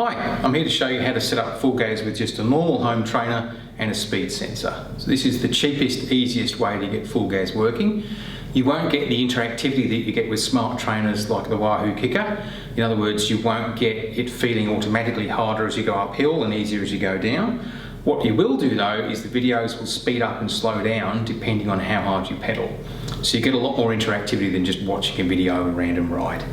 Hi, I'm here to show you how to set up FulGaz with just a normal home trainer and a speed sensor. So this is the cheapest, easiest way to get FulGaz working. You won't get the interactivity that you get with smart trainers like the Wahoo Kicker. In other words, you won't get it feeling automatically harder as you go uphill and easier as you go down. What you will do though is the videos will speed up and slow down depending on how hard you pedal. So you get a lot more interactivity than just watching a video of a random ride.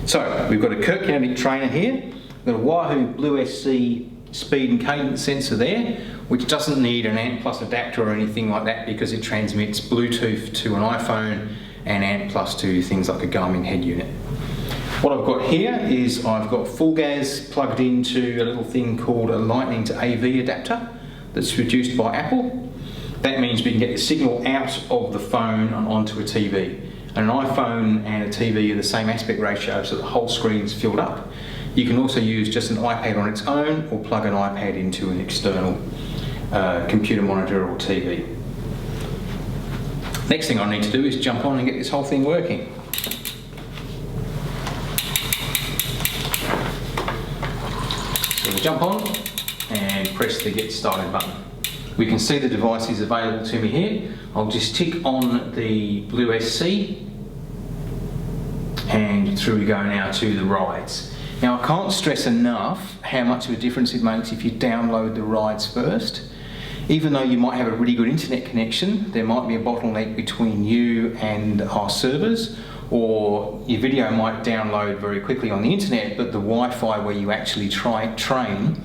So we've got a Kurt Kinetic trainer here. We've got a Wahoo Blue SC speed and cadence sensor there, which doesn't need an ANT Plus adapter or anything like that because it transmits Bluetooth to an iPhone and ANT Plus to things like a Garmin head unit. What I've got here is I've got FulGaz plugged into a little thing called a Lightning to AV adapter that's produced by Apple. That means we can get the signal out of the phone and onto a TV. And an iPhone and a TV are the same aspect ratio, so the whole screen's filled up. You can also use just an iPad on its own or plug an iPad into an external computer monitor or TV. Next thing I need to do is jump on and get this whole thing working. So we'll jump on and press the Get Started button. We can see the device is available to me here. I'll just tick on the Blue SC and through we go now to the rides. Now I can't stress enough how much of a difference it makes if you download the rides first. Even though you might have a really good internet connection, there might be a bottleneck between you and our servers, or your video might download very quickly on the internet, but the Wi-Fi where you actually train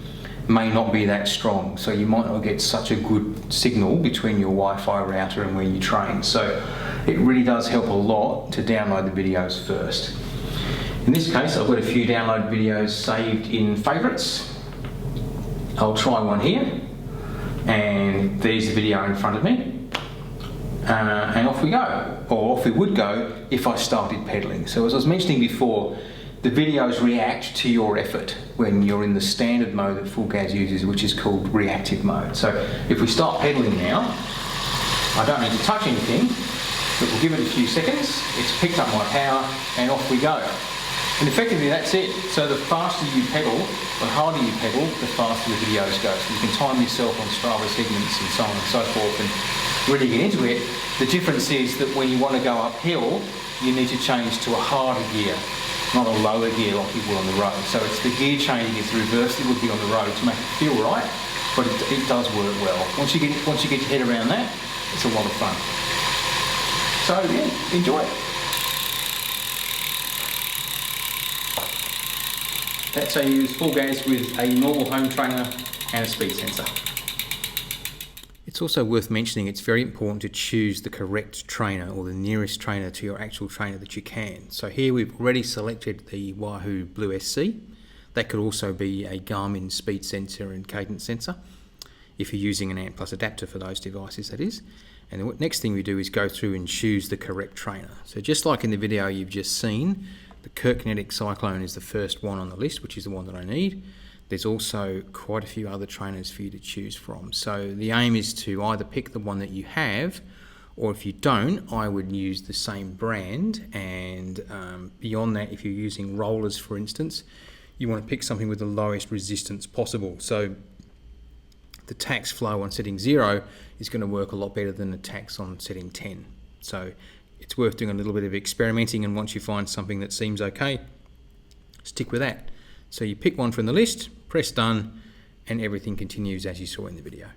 may not be that strong, so you might not get such a good signal between your Wi-Fi router and where you train. So it really does help a lot to download the videos first. In this case, I've got a few downloaded videos saved in favourites. I'll try one here, and there's the video in front of me, and off we go, or off we would go if I started pedalling. So as I was mentioning before, the videos react to your effort when you're in the standard mode that FulGaz uses, which is called Reactive Mode. So if we start pedaling now, I don't need to touch anything, but we'll give it a few seconds. It's picked up my power and off we go. And effectively that's it. So the faster you pedal, the harder you pedal, the faster the videos go. So you can time yourself on Strava segments and so on and so forth and really get into it. The difference is that when you want to go uphill, you need to change to a harder gear, not a lower gear like you will on the road. So it's the gear changing is the reverse it would be on the road to make it feel right, but it does work well. Once you get your head around that, it's a lot of fun. So yeah, enjoy it. That's how you use FulGaz with a normal home trainer and a speed sensor. It's also worth mentioning it's very important to choose the correct trainer or the nearest trainer to your actual trainer that you can. So here we've already selected the Wahoo Blue SC. That could also be a Garmin speed sensor and cadence sensor if you're using an ANT Plus adapter for those devices, that is. And the next thing we do is go through and choose the correct trainer. So just like in the video you've just seen, the Kurt Kinetic Cyclone is the first one on the list, which is the one that I need. There's also quite a few other trainers for you to choose from. So the aim is to either pick the one that you have, or if you don't, I would use the same brand. And beyond that, if you're using rollers, for instance, you want to pick something with the lowest resistance possible. So the tax flow on setting 0 is going to work a lot better than the tax on setting 10. So it's worth doing a little bit of experimenting, and once you find something that seems okay, stick with that. So you pick one from the list, press done, and everything continues as you saw in the video.